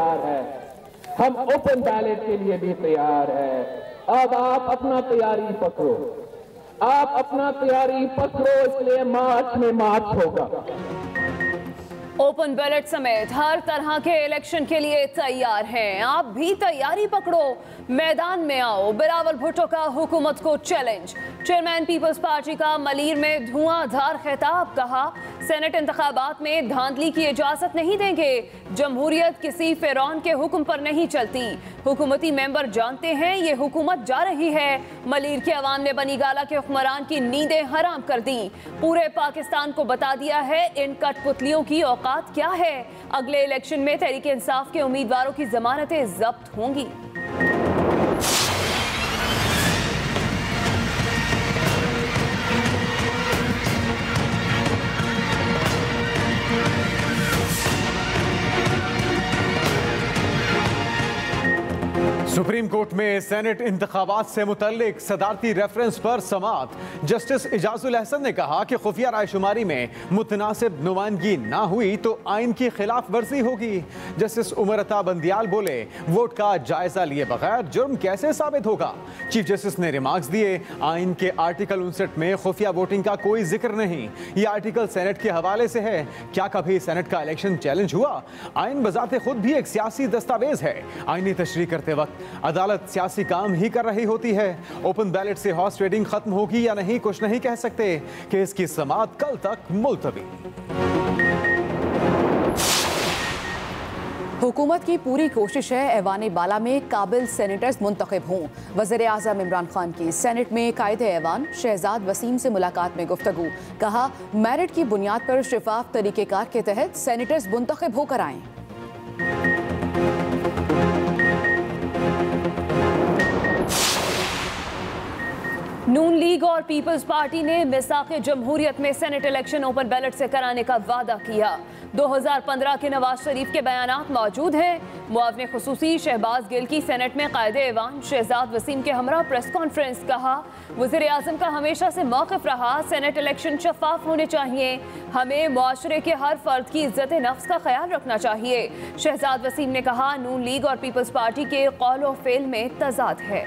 तैयार है, हम ओपन बैलेट के लिए भी तैयार है। अब आप अपना तैयारी पकड़ो, आप अपना तैयारी पकड़ो, इसलिए मार्च में मार्च होगा। ओपन बैलेट समेत हर तरह के इलेक्शन के लिए तैयार हैं। आप भी तैयारी पकड़ो, मैदान में आओ। बिलावल भुट्टो का हुकूमत को चैलेंज। चेयरमैन पीपल्स पार्टी का मलीर में धुआंधार खिताब। कहा, सेनेट इंतखाबात में धांधली की इजाजत नहीं देंगे। जमहूरियत किसी फिरौन के हुक्म पर नहीं चलती। हुकूमती मेंबर जानते हैं ये हुकूमत जा रही है। मलीर के अवाम ने बनी गाला के हुक्मरान की नींदें हराम कर दी। पूरे पाकिस्तान को बता दिया है इन कठपुतलियों की औकात क्या है। अगले इलेक्शन में तहरीक इंसाफ के उम्मीदवारों की जमानतें जब्त होंगी। सुप्रीम कोर्ट में सेनेट इंतखाबात से मुतल्लिक सदारती रेफरेंस पर समाअत। जस्टिस इजाजुल अहसन ने कहा कि खुफिया रायशुमारी में मुतनासिब नुमाइंदगी ना हुई तो आइन की खिलाफ वर्जी होगी। जस्टिस उमर अता बंदियाल बोले, वोट का जायजा लिए बगैर जुर्म कैसे साबित होगा। चीफ जस्टिस ने रिमार्क्स दिए, आइन के आर्टिकल 59 में खुफिया वोटिंग का कोई जिक्र नहीं। ये आर्टिकल सेनेट के हवाले से है। क्या कभी सेनेट का इलेक्शन चैलेंज हुआ? आइन बजाते खुद भी एक सियासी दस्तावेज है। आइनी तशरीह करते वक्त अदालत सियासी काम ही कर रही होती है। ओपन बैलेट से हॉर्स ट्रेडिंग खत्म होगी या नहीं कुछ नहीं कह सकते। केस की समाअत कल तक मुलतवी। हुकूमत की पूरी कोशिश है ऐवान बाला में काबिल सेनेटर्स मुंतखब हों। वज़ीर आज़म इमरान खान की सेनेट में कायदे ऐवान शहजाद वसीम से मुलाकात में गुफ्तगू। कहा, मेरिट की बुनियाद पर शफाफ तरीक़ेकार के तहत सेनेटर्स मुंतखब होकर आएं। नून लीग और पीपल्स पार्टी ने मिसाक़े जमहूरियत में सेनेट इलेक्शन ओपन बैलेट से कराने का वादा किया। 2015 के नवाज शरीफ के बयानात मौजूद हैं। मुआवने खुसूसी शहबाज गिल की सेनेट में कायदे ऐवान शहजाद वसीम के हमरा प्रेस कॉन्फ्रेंस। कहा, वज़ीर आज़म का हमेशा से मौक़िफ़ रहा सेनेट इलेक्शन शफाफ होने चाहिए। हमें मुआशरे के हर फर्द की इज्जत नफ्स का ख्याल रखना चाहिए। शहजाद वसीम ने कहा, नून लीग और पीपल्स पार्टी के कौल और फेल में तजाद है।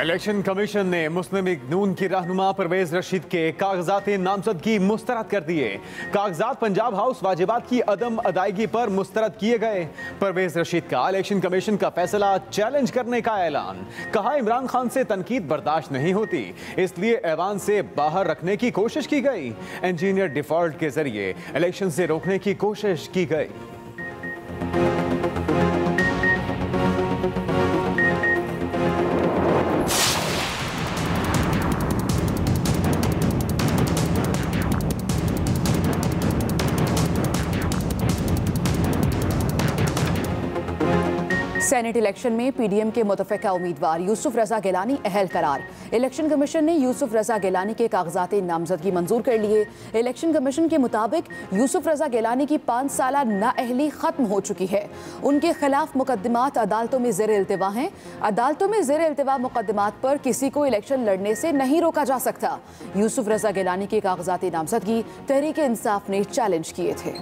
इलेक्शन कमीशन ने मुस्लिम लीग नून की रहनुमा परवेज रशीद के कागजात नामजदगी मुस्तरद कर दिए। कागजात पंजाब हाउस वाजिबात की अदम अदायगी पर मुस्तरद किए गए। परवेज रशीद का इलेक्शन कमीशन का फैसला चैलेंज करने का ऐलान। कहा, इमरान खान से तनकीद बर्दाश्त नहीं होती, इसलिए ऐवान से बाहर रखने की कोशिश की गई। इंजीनियर डिफॉल्ट के जरिए इलेक्शन से रोकने की कोशिश की गई। सेनेट इलेक्शन में पीडीएम के मुतफ़िका उम्मीदवार यूसुफ रजा गिलानी अहल करार। इलेक्शन कमीशन ने यूसुफ रजा गिलानी के कागजात नामजदगी मंजूर कर लिए। इलेक्शन कमीशन के मुताबिक यूसुफ रजा गिलानी की 5 साला नाअहली खत्म हो चुकी है। उनके खिलाफ मुकदमात अदालतों में ज़ेर इल्तिवा हैं। अदालतों में ज़ेर इल्तिवा मुकदमात पर किसी को इलेक्शन लड़ने से नहीं रोका जा सकता। यूसुफ रजा गिलानी के कागजात नामजदगी तहरीक इंसाफ ने चैलेंज किए थे।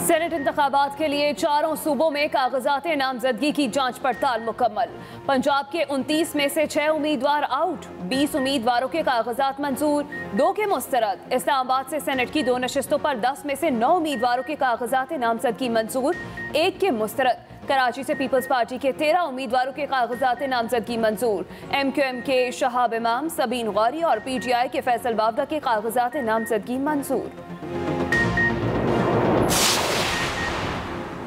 सेनेट इंतखाबात के लिए चारों सूबों में कागजात नामजदगी की जांच पड़ताल मुकम्मल। पंजाब के 29 में से 6 उम्मीदवार आउट, 20 उम्मीदवारों के कागजात मंजूर, 2 के मुस्तरद। इस्लामाबाद से सेनेट की 2 नशिस्तों पर 10 में से 9 उम्मीदवारों के कागजात नामजदगी मंजूर, 1 के मुस्तरद। कराची से पीपल्स पार्टी के 13 उम्मीदवारों के कागजात नामजदगी मंजूर। MQM के शहाब इमाम, सबीन गौरी और PTI के फैसल बावदा के कागजात नामजदगी मंजूर।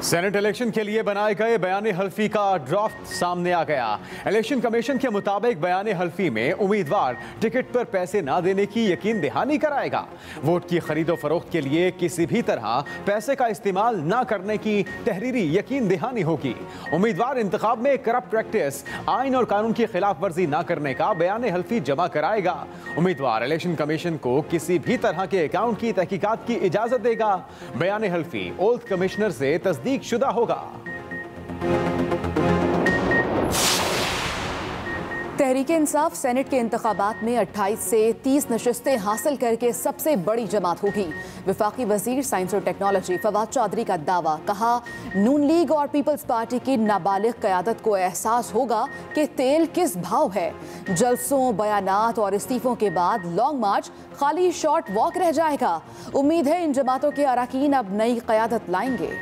सेनेट इलेक्शन के लिए बनाए गए बयान हल्फी का ड्राफ्ट सामने आ गया। इलेक्शन कमीशन के मुताबिक बयान हल्फी में उम्मीदवार टिकट पर पैसे ना देने की यकीन दहानी कराएगा। वोट की खरीदो फरोख्त के लिए किसी भी तरह पैसे का इस्तेमाल ना करने की तहरीरी यकीन दहानी होगी। उम्मीदवार इंतखाब में करप्ट प्रैक्टिस, आइन और कानून की खिलाफ वर्जी ना करने का बयान हल्फी जमा कराएगा। उम्मीदवार इलेक्शन कमीशन को किसी भी तरह के अकाउंट की तहकीकात की इजाजत देगा। बयान हल्फी ओल्थ कमिश्नर से तस्दीक शुदा होगा। तहरीक इंसाफ सेनेट के इंतखाबात में 28 से 30 नशिस्तें हासिल करके सबसे बड़ी जमात होगी। वफाकी वजीर साइंस और टेक्नोलॉजी फवाद चौधरी का दावा, कहा नून लीग और पीपल्स पार्टी की नाबालिग क़यादत को एहसास होगा कि तेल किस भाव है। जलसों, बयानात और इस्तीफों के बाद लॉन्ग मार्च खाली शॉर्ट वॉक रह जाएगा। उम्मीद है इन जमातों के अरकान अब नई क़यादत लाएंगे।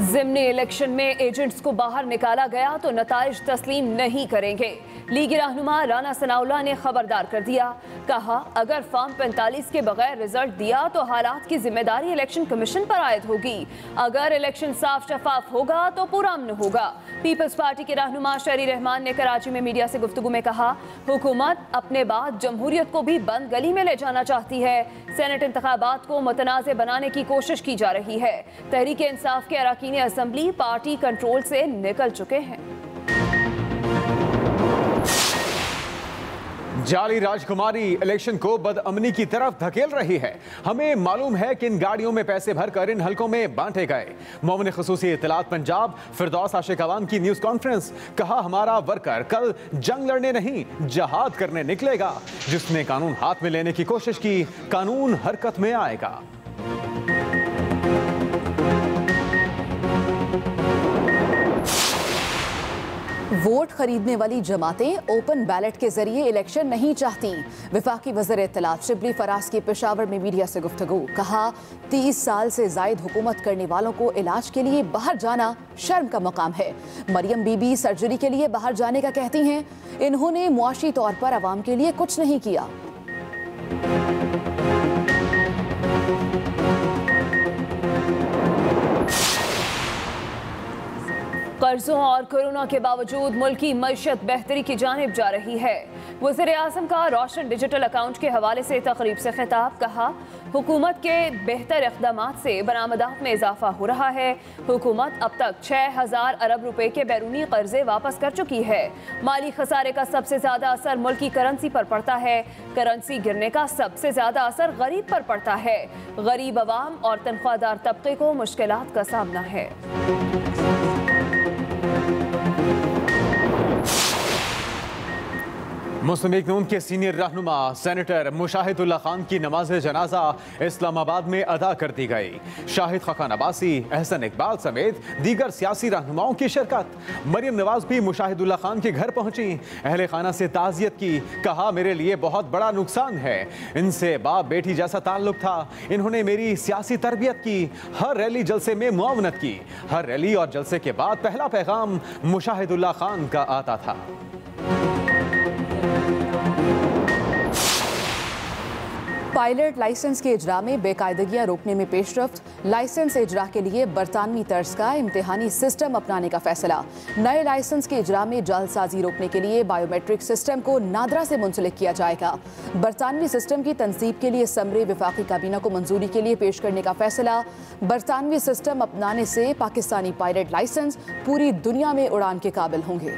ज़िमनी इलेक्शन में एजेंट्स को बाहर निकाला गया तो नताइज तस्लीम नहीं करेंगे। लीगी रहनुमा राना सनाउल्लाह ने खबरदार कर दिया, कहा अगर फॉर्म 45 के बगैर रिजल्ट दिया तो हालात की जिम्मेदारी इलेक्शन कमीशन पर आयद होगी। अगर इलेक्शन साफ शफाफ होगा तो पूरा अमन होगा। पीपल्स पार्टी के रहनुमा शहरी रहमान ने कराची में मीडिया से गुफ्तगू में कहा, हुकूमत अपने बाद जमहूरियत को भी बंद गली में ले जाना चाहती है। सेनेट इंतखाबात को मुतनाज़ बनाने की कोशिश की जा रही है। तहरीक इंसाफ के अरकान असेंबली पार्टी कंट्रोल से निकल चुके हैं। जाली राजकुमारी इलेक्शन को बदअमनी की तरफ धकेल रही है। हमें मालूम है कि इन गाड़ियों में पैसे भरकर इन हलकों में बांटे गए। मोमिन खुसूसी इत्तलात पंजाब फिरदौस आशिक अवान की न्यूज कॉन्फ्रेंस, कहा हमारा वर्कर कल जंग लड़ने नहीं जहाद करने निकलेगा। जिसने कानून हाथ में लेने की कोशिश की, कानून हरकत में आएगा। वोट खरीदने वाली जमातें ओपन बैलेट के जरिए इलेक्शन नहीं चाहती। वफाकी वज़ीर इत्तलात शिबली फराज की पेशावर में मीडिया से गुफ्तगू, कहा 30 साल से जायद हुकूमत करने वालों को इलाज के लिए बाहर जाना शर्म का मकाम है। मरियम बीबी सर्जरी के लिए बाहर जाने का कहती हैं। इन्होंने मुआशी तौर पर आवाम के लिए कुछ नहीं किया। कर्जों और कोरोना के बावजूद मुल्क की मईशत बेहतरी की जानिब जा रही है। वज़ीर आज़म का रोशन डिजिटल अकाउंट के हवाले से तकरीब से खिताब, कहा हुकूमत के बेहतर इक़दामात से बरामदात में इजाफा हो रहा है। हुकूमत अब तक 6000 अरब रुपए के बैरूनी कर्जे वापस कर चुकी है। माली खसारे का सबसे ज़्यादा असर मुल्क की करेंसी पर पड़ता है। करेंसी गिरने का सबसे ज़्यादा असर गरीब पर पड़ता है। गरीब अवाम और तनख्वाहदार तबके को मुश्किलात का सामना है। मुस्लिम लीग नून के सीनियर रहनुमा सेनेटर मुशाहिदुल्लाह खान की नमाज जनाजा इस्लामाबाद में अदा कर दी गई। शाहिद खखान अब्बासी, एहसन इकबाल समेत दीगर सियासी रहनुमाओं की शिरकत। मरियम नवाज भी मुशाहिदुल्लाह खान के घर पहुंची, अहले खाना से ताज़ियत की, कहा मेरे लिए बहुत बड़ा नुकसान है। इनसे बाप बेटी जैसा ताल्लुक था। इन्होंने मेरी सियासी तरबियत की, हर रैली जलसे में मुआवनत की। हर रैली और जलसे के बाद पहला पैगाम मुशाहिदुल्लाह खान का आता था। पायलट लाइसेंस के इजरा में बेकायदगियां रोकने में पेशरफ्त। लाइसेंस इजरा के लिए बरतानवी तर्ज का इम्तिहानी सिस्टम अपनाने का फैसला। नए लाइसेंस के इजरा में जालसाजी रोकने के लिए बायोमेट्रिक सिस्टम को नादरा से मुंसलिक किया जाएगा। बरतानवी सिस्टम की तनसीब के लिए समरे वफाकी काबीना को मंजूरी के लिए पेश करने का फैसला। बरतानवी सिस्टम अपनाने से पाकिस्तानी पायलट लाइसेंस पूरी दुनिया में उड़ान के काबिल होंगे।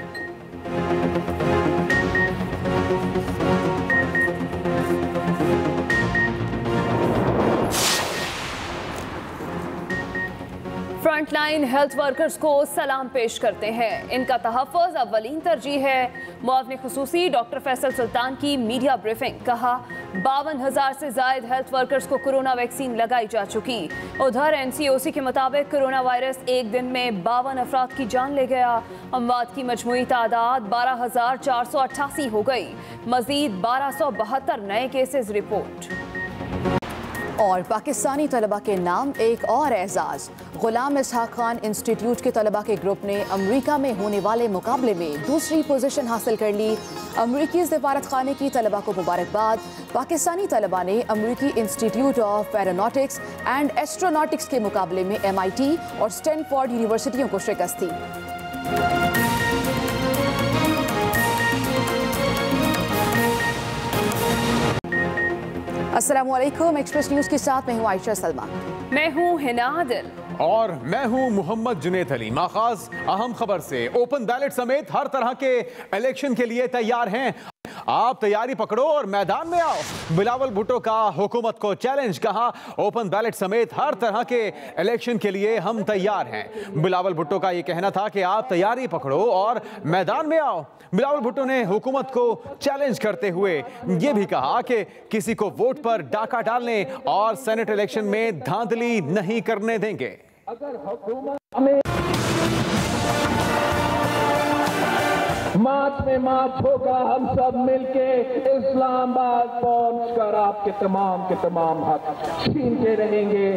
फ्रंटलाइन हेल्थ वर्कर्स को सलाम पेश करते हैं। इनका तहफ़्फ़ुज़ अव्वलीन तरजीह है। मुआविन खुसूसी डॉक्टर फैसल सुल्तान की मीडिया ब्रीफिंग, कहा 52,000 से ज़ायद हेल्थ वर्कर्स को कोरोना वैक्सीन लगाई जा चुकी। उधर NCOC के मुताबिक कोरोना वायरस एक दिन में 52 अफराद की जान ले गया। अमवात की मजमूई तादाद 12,488 हो गई। मजीद 1272 नए केसेस रिपोर्ट। और पाकिस्तानी तलबा के नाम एक और एजाज। गुलाम इसहाक खान इंस्टीट्यूट के तलबा के ग्रुप ने अमरीका में होने वाले मुकाबले में दूसरी पोजीशन हासिल कर ली। अमरीकी सफारत खाने की तलबा को मुबारकबाद। पाकिस्तानी तलबा ने अमरीकी institute of aeronautics and astronautics के मुकाबले में MIT और स्टैनफोर्ड यूनिवर्सिटियों को शिकस्त दी। अस्सलामुअलैकुम, एक्सप्रेस न्यूज के साथ मैं हूँ आयशा सलमा। मैं हूँ हिना आदिल और मैं हूं मोहम्मद जुनैद अली। आगाज अहम खबर से, ओपन बैलेट समेत हर तरह के इलेक्शन के लिए तैयार हैं। आप तैयारी पकड़ो और मैदान में आओ। बिलावल भुट्टो का हुकूमत को चैलेंज, कहा ओपन बैलेट समेत हर तरह के इलेक्शन के लिए हम तैयार हैं। बिलावल भुट्टो का यह कहना था कि आप तैयारी पकड़ो और मैदान में आओ। बिलावल भुट्टो ने हुकूमत को चैलेंज करते हुए यह भी कहा कि किसी को वोट पर डाका डालने और सेनेट इलेक्शन में धांधली नहीं करने देंगे। अगर हुकूमत हमें मार्च में मार्च होगा, हम सब मिलके इस्लामाबाद पहुंचकर आपके तमाम हक छीनते रहेंगे।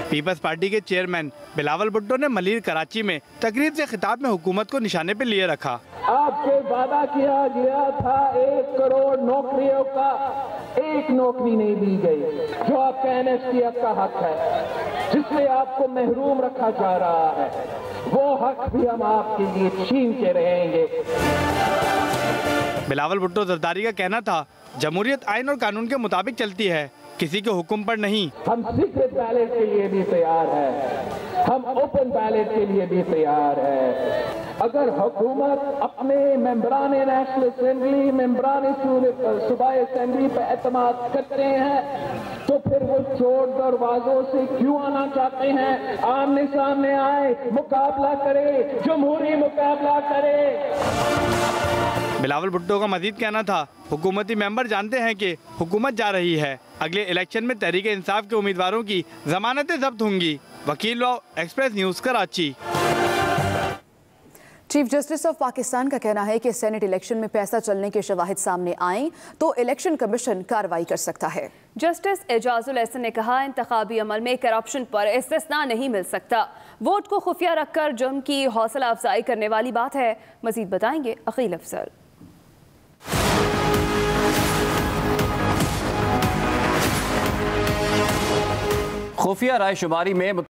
पीपल्स पार्टी के चेयरमैन बिलावल भुट्टो ने मलीर कराची में तकरीर से खिताब में हुकूमत को निशाने पर लिए रखा। आपसे वादा किया गया था 1 करोड़ नौकरियों का, एक नौकरी नहीं दी गई, जो आपका एनएसटीएफ का हक है, जिससे आपको महरूम रखा जा रहा है, वो हक भी हम आपके लिए छीन के रहेंगे। बिलावल भुट्टो जरदारी का कहना था जमहूरियत आइन और कानून के मुताबिक चलती है, किसी के हुक्म पर नहीं। हम सीक्रेट बैलेट के लिए भी तैयार है, हम ओपन बैलेट के लिए भी तैयार है। अगर हुकूमत अपने मेंबरान नेशनल असेंबली, मेंबरान सूबाई असेंबली पर एतमाद करते हैं, तो फिर वो चोर दरवाजों से क्यों आना चाहते हैं? आमने सामने आए, मुकाबला करे, जमहूरी मुकाबला करे। बिलावल भुट्टो का मजीद कहना था हुकूमती मेंबर जानते हैं कि हुकूमत जा रही है, अगले इलेक्शन में तहरीक इंसाफ के उम्मीदवारों की जमानतें जब्त होंगी। वकील law, express news, Karachi. Chief justice of Pakistan का कहना है कि सेनेट इलेक्शन में पैसा चलने के शवाहिद सामने आए तो इलेक्शन कमीशन कार्रवाई कर सकता है। जस्टिस एजाजुल एहसन ने कहा इंतखाबी अमल में करप्शन पर इस्तिस्ना नहीं मिल सकता। वोट को खुफिया रखकर जुर्म की हौसला अफजाई करने वाली बात है। मजीद बताएंगे अकील अफजल। खुफिया राय शुमारी में